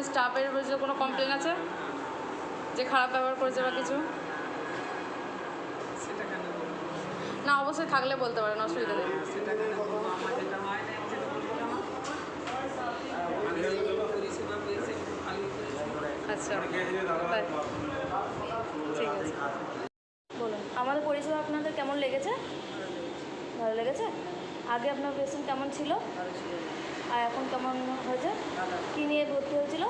স্টাফের বিরুদ্ধে কোনো কমপ্লেন আছে যে খারাপ ব্যবহার করেছে বা কিছু? না, অবশ্যই থাকলে বলতে পারেন, অসুবিধা নেই। আচ্ছা, ঠিক আছে, বলুন আমাদের পরিষেবা আপনাদের কেমন লেগেছে? ভালো লেগেছে? আগে আপনার পেশেন্ট কেমন ছিল আর এখন কেমন হয়েছে? কী নিয়ে ভর্তি হয়েছিল?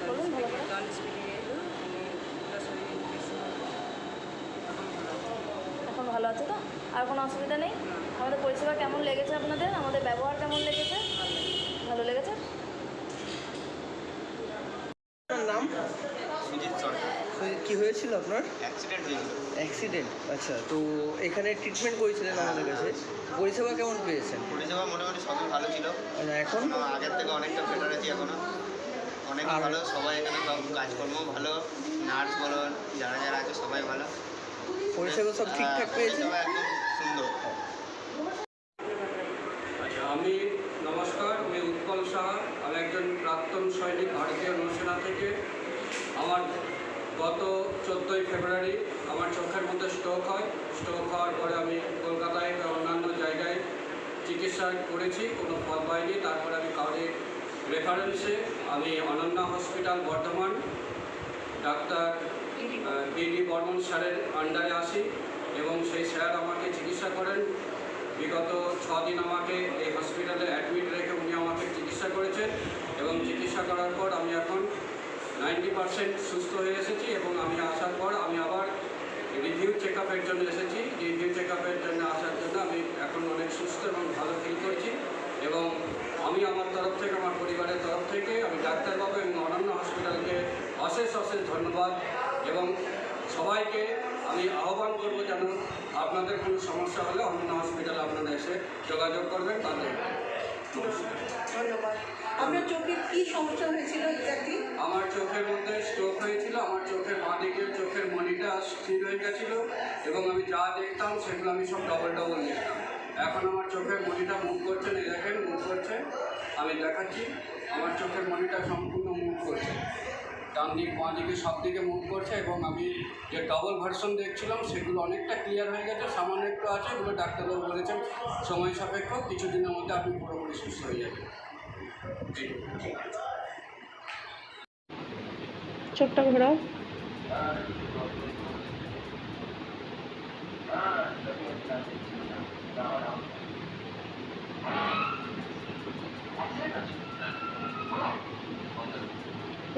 বলুন ভালো করে। এখন ভালো আছে তো? আর কোনো অসুবিধা নেই? আমাদের পরিষেবা কেমন লেগেছে আপনাদের? আমাদের ব্যবহার কেমন লেগেছে? ভালো লেগেছে? নাম? সুজিত সরকার। কি হয়েছিল আপনার? অ্যাক্সিডেন্ট হয়েছিল। অ্যাক্সিডেন্ট, আচ্ছা। তো এখানে ট্রিটমেন্ট করেছিলেন আমাদের কাছে, পরিষেবা কেমন পেয়েছেন? পরিষেবা মোটামুটি সবই ভালো ছিল। এখন আগের থেকে অনেকটা বেটার আছি এখনো, অনেক ভালো। সবাই এখানে সব কাজকর্ম ভালো, নার্স বলো যারা যারা আছে সবাই ভালো। পরিষেবা সব ঠিকঠাক পেয়েছেন? সবাই একদম সুন্দর। আচ্ছা, নমস্কার, আমি উৎপল সাহা। আমি একজন প্রাক্তন সৈনিক, ভারতীয় নৌসেনা থেকে। আমার গত 14ই ফেব্রুয়ারি আমার চোখের মধ্যে স্ট্রোক হয়। স্ট্রোক হওয়ার পরে আমি কলকাতায় বা অন্যান্য জায়গায় চিকিৎসা করেছি, কোনো ফল পাইনি। তারপরে আমি কাউরির রেফারেন্সে আমি Ananya hospital Bardhaman doctor DD Barman স্যারের আন্ডারে আসি এবং সেই স্যার আমাকে চিকিৎসা করেন। বিগত 6 দিন আমাকে এই হসপিটালে অ্যাডমিট রেখে উনি আমাকে চিকিৎসা করেছেন এবং চিকিৎসা করার পর আমি এখন 90% সুস্থ হয়ে এসেছি এবং আমি আসার পর আমি আবার রিভিউ চেক আপের জন্য এসেছি। রিভিউ চেক আপের জন্য আসার জন্য আমি এখন অনেক সুস্থ এবং ভালো ফিল করছি এবং আমি আমার তরফ থেকে, আমার পরিবারের তরফ থেকে আমি ডাক্তারবাবু এবং অনন্য হসপিটালকে অশেষ ধন্যবাদ এবং সবাইকে আমি আহ্বান করবো যেন আপনাদের কোনো সমস্যা হলে অনন্য হসপিটালে আপনারা এসে যোগাযোগ করবেন তাদের। ধন্যবাদ। আপনার চোখে কি সমস্যা হয়েছিল এক্স্যাক্টলি? আমার চোখের মধ্যে স্ট্রোক হয়েছিল। আমার চোখের বাঁ দিকের চোখের মনিটা স্থির হয়ে গেছিল এবং আমি যা দেখতাম সেগুলো আমি সব ডবল দেখতাম। এখন আমার চোখের মনিটা মুভ করছে, এই দেখেন মুভ করছে, আমি দেখাচ্ছি। আমার চোখের মনিটা সম্পূর্ণ মুভ করছে, ডান দিক বাঁ দিকে সব দিকে মুভ করছে এবং আমি যে ডবল ভার্সন দেখছিলাম সেগুলো অনেকটা ক্লিয়ার হয়ে গেছে। সামান্য একটু আছে, এগুলো ডাক্তারবাবু বলেছেন সময় সাপেক্ষ, কিছুদিনের মধ্যে আপনি পুরোপুরি সুস্থ হয়ে যাবেন। চোখটা ঘোরাও।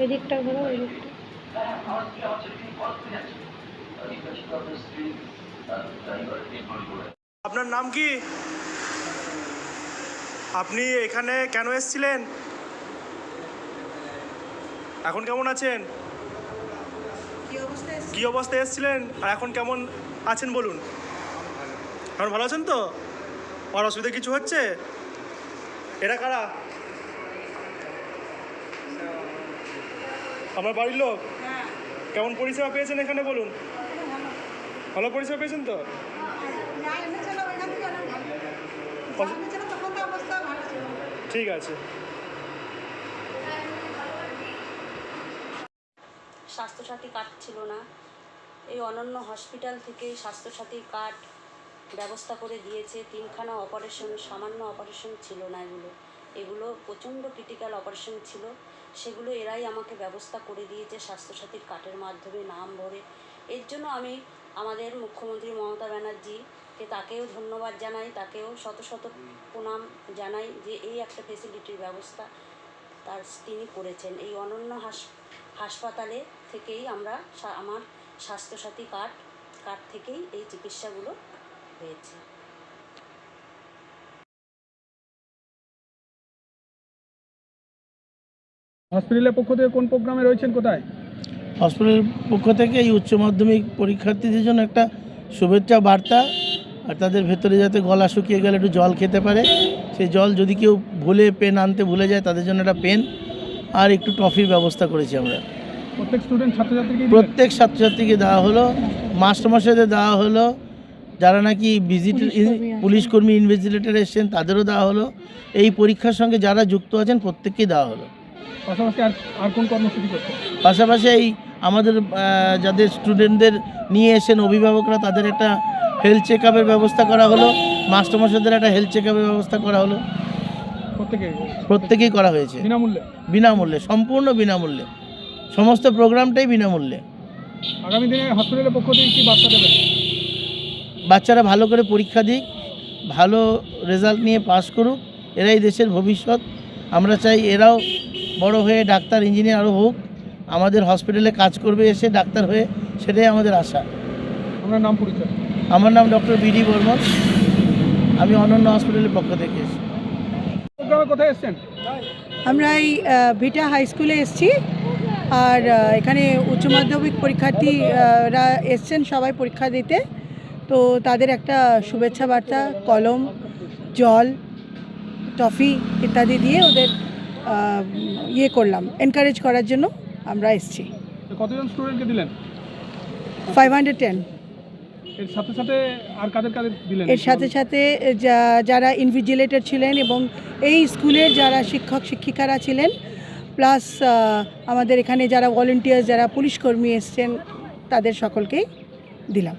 এদিকটা ঘোরাও, এদিকটা। আপনার নাম কি? আপনি এখানে কেন এসেছিলেন? এখন কেমন আছেন? কি অবস্থায় এসেছিলেন আর এখন কেমন আছেন বলুন? এখন ভালো আছেন তো? আর অসুবিধা কিছু হচ্ছে? এরা কারা? আমার বাড়ির লোক? কেমন পরিষেবা পেয়েছেন এখানে বলুন? ভালো পরিষেবা পেয়েছেন তো? ঠিক আছে। স্বাস্থ্যসাথী কার্ড ছিল না, এই অনন্য হসপিটাল থেকে স্বাস্থ্যসাথী কার্ড ব্যবস্থা করে দিয়েছে। 3খানা অপারেশন, সামান্য অপারেশন ছিল না, এগুলো প্রচণ্ড ক্রিটিক্যাল অপারেশন ছিল। সেগুলো এরাই আমাকে ব্যবস্থা করে দিয়েছে স্বাস্থ্যসাথীর কার্ডের মাধ্যমে নাম ভরে। এর জন্য আমি আমাদের মুখ্যমন্ত্রী মমতা ব্যানার্জিকে তাকেও ধন্যবাদ জানাই, তাকেও শত প্রণাম জানাই যে এই একটা ফেসিলিটির ব্যবস্থা তিনি করেছেন। এই অনন্য হাসপাতালে থেকেই আমার স্বাস্থ্যসাথী কার্ড থেকেই এই চিকিৎসাগুলো হয়েছে। হসপিটালের পক্ষ থেকে কোন প্রোগ্রামে রয়েছেন, কোথায়? হসপিটালের পক্ষ থেকে এই উচ্চ মাধ্যমিক পরীক্ষার্থীদের জন্য একটা শুভেচ্ছা বার্তা, আর তাদের ভেতরে যাতে গলা শুকিয়ে গেলে একটু জল খেতে পারে, সেই জল যদি কেউ পেন আনতে ভুলে যায় তাদের জন্য একটা পেন আর একটু টফির ব্যবস্থা করেছি আমরা। প্রত্যেক ছাত্রছাত্রীকে ছাত্রছাত্রীকে দেওয়া হলো, মাস্টারমশাইদের দেওয়া হলো, যারা নাকি পুলিশ কর্মী ইনভেস্টিগেটর এসছেন তাদেরও দেওয়া হলো। এই পরীক্ষার সঙ্গে যারা যুক্ত আছেন প্রত্যেককেই দেওয়া হলো। পাশাপাশি আর কোন কর্মসূচি করছে? পাশাপাশি এই আমাদের যাদের স্টুডেন্টদের নিয়ে এসেছেন অভিভাবকরা, তাদের একটা হেলথ চেক আপের ব্যবস্থা করা হলো। মাস্টারমশাইদের একটা হেলথ চেক আপের ব্যবস্থা করা হলো। প্রত্যেকেই করা হয়েছে বিনামূল্যে, সম্পূর্ণ বিনামূল্যে। সমস্ত প্রোগ্রামটাই বিনামূল্যে। আগামী দিনে হসপিটালের পক্ষ থেকে কি বার্তা দেবেন? বাচ্চারা ভালো করে পরীক্ষা দিক, ভালো রেজাল্ট নিয়ে পাস করুক। এরাই দেশের ভবিষ্যৎ। আমরা চাই এরাও বড় হয়ে ডাক্তার ইঞ্জিনিয়ার আরও হোক, আমাদের হসপিটালে কাজ করবে এসে ডাক্তার হয়ে, সেটাই আমাদের আশা। আপনার নাম পরিচয়? আমার নাম ডক্টর বিডি বর্মন, আমি অনন্য হসপিটালের পক্ষ থেকে এসেছি। কোথায় এসছেন? আমরা এই ভিটা হাই স্কুলে এসেছি, আর এখানে উচ্চ মাধ্যমিক পরীক্ষার্থীরা এসছেন সবাই পরীক্ষা দিতে। তো তাদের একটা শুভেচ্ছা বার্তা, কলম, জল, টফি ইত্যাদি দিয়ে ওদের করলাম, এনকারেজ করার জন্য আমরা এসেছি। কতজন স্টুডেন্টকে দিলেন? 510। এর সাথে সাথে আর কাদের দিলেন? এর সাথে সাথে যারা ইনভিজিলেটর ছিলেন এবং এই স্কুলের যারা শিক্ষক শিক্ষিকারা ছিলেন, প্লাস আমাদের এখানে যারা ভলেন্টিয়ার্স, যারা পুলিশ কর্মী এসছেন, তাদের সকলকেই দিলাম।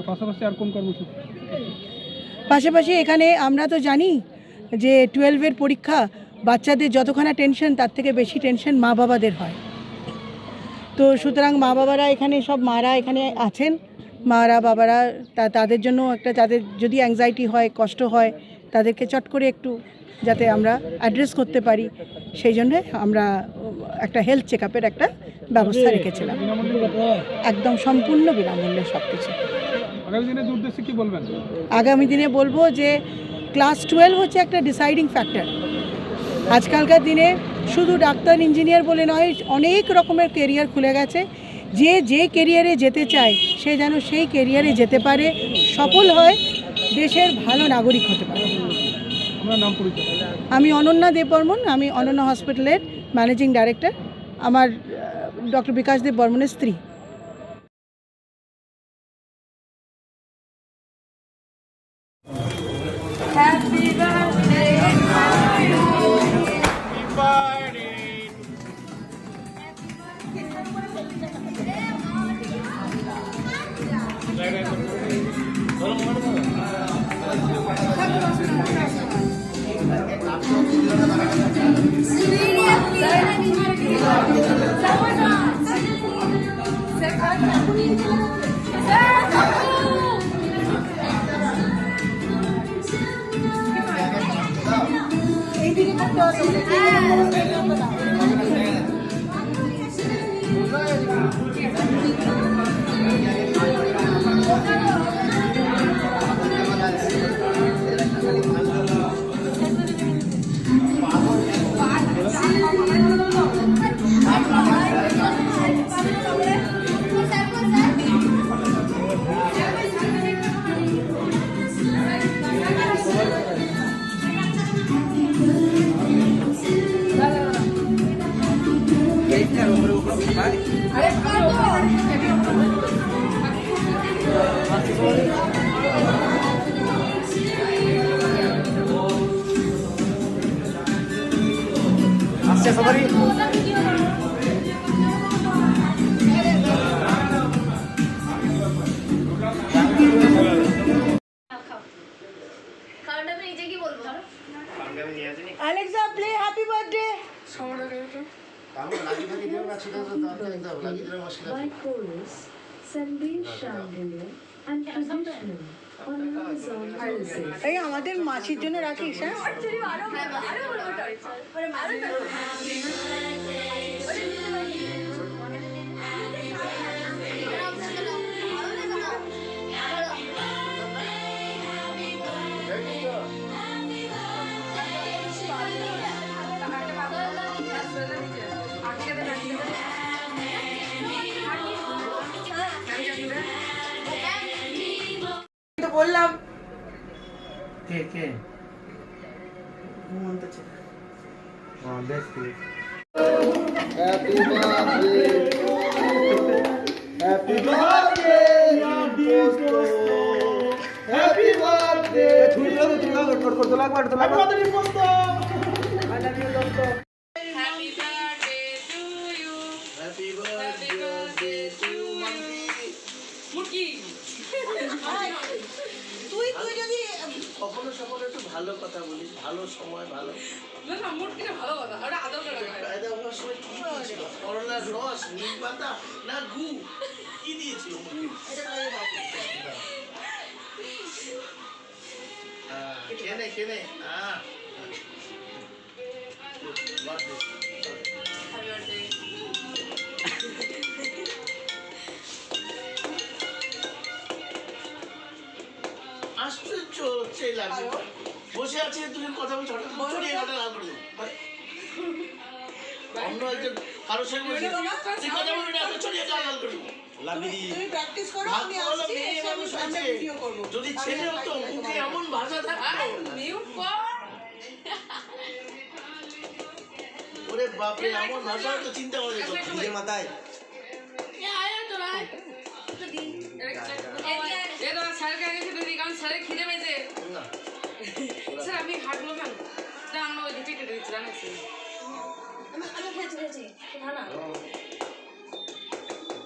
পাশাপাশি আর কোন কর্মসূচি? পাশাপাশি এখানে আমরা তো জানি যে 12-এর পরীক্ষা, বাচ্চাদের যতখানা টেনশন তার থেকে বেশি টেনশন মা বাবাদের হয়। তো সুতরাং মা বাবারা এখানে, সব মারা এখানে আছেন, মারা বাবারা তাদের জন্য একটা, যাদের যদি অ্যাংজাইটি হয়, কষ্ট হয়, তাদেরকে চট করে একটু যাতে আমরা অ্যাড্রেস করতে পারি, সেই জন্য আমরা একটা হেলথ চেক আপের একটা ব্যবস্থা রেখেছিলাম। একদম সম্পূর্ণ বিনামূল্যে সব কিছু। আগামী দিনের উদ্দেশ্যে কী বলবেন? আগামী দিনে বলবো যে ক্লাস 12 হচ্ছে একটা ডিসাইডিং ফ্যাক্টর। আজকালকার দিনে শুধু ডাক্তার ইঞ্জিনিয়ার বলে নয়, অনেক রকমের কেরিয়ার খুলে গেছে। যে কেরিয়ারে যেতে চায় সে যেন সেই কেরিয়ারে যেতে পারে, সফল হয়, দেশের ভালো নাগরিক হতে পারে। আপনার নাম পরিচয়? আমি অনন্যা দেববর্মন, আমি অনন্য হসপিটালের ম্যানেজিং ডাইরেক্টর। আমার ডক্টর বিকাশ দেব বর্মনের স্ত্রী। Alexa, play Happy Birthday. By chorus, Sandeep Chandelier and traditional on Amazon Music. এই আমাদের মাছির জন্য রাখিস, হ্যাঁ? বললাম কে Happy birthday, happy birthday, happy birthday Happy birthday to you. Happy Happy birthday to you. মুরগি। কখনো সকলে একটু ভালো কথা বলিস, ভালো সময় ভালো না না মুরগিটা ভালো কথা ওটা আদর করে খায়। কায়দা হওয়ার সময় কি দিয়েছিল? করলার রস, নিম পাতা না গু কি দিয়েছিল? কেনে কেনে Happy birthday. আশ্চর্য হচ্ছে লাগছে বসে আছে তুই কথা বলছো হঠাৎ চড়িয়ে কথা লাল করে দেবো অন্য একজন কারোর সঙ্গে বসে তুই কথা বলবি না চড়িয়ে কথা লাল করে দেবো যদি ছেলে হতো মুখে এমন ভাষা থাকতো মিউট কর। ওরে বাপরে এমন ভাষা তো চিন্তা করা যেত নিজের মাথায় এ আয় তো ভাই। এ তো স্যারকে আগে খেতে দিই কারণ স্যারের খিদে পেয়েছে। না স্যার আপনি হাঁটলো কেন? স্যার আমরা ওই দিকে কেটে দিচ্ছি জানাচ্ছি। আমি খেয়েছি ভালো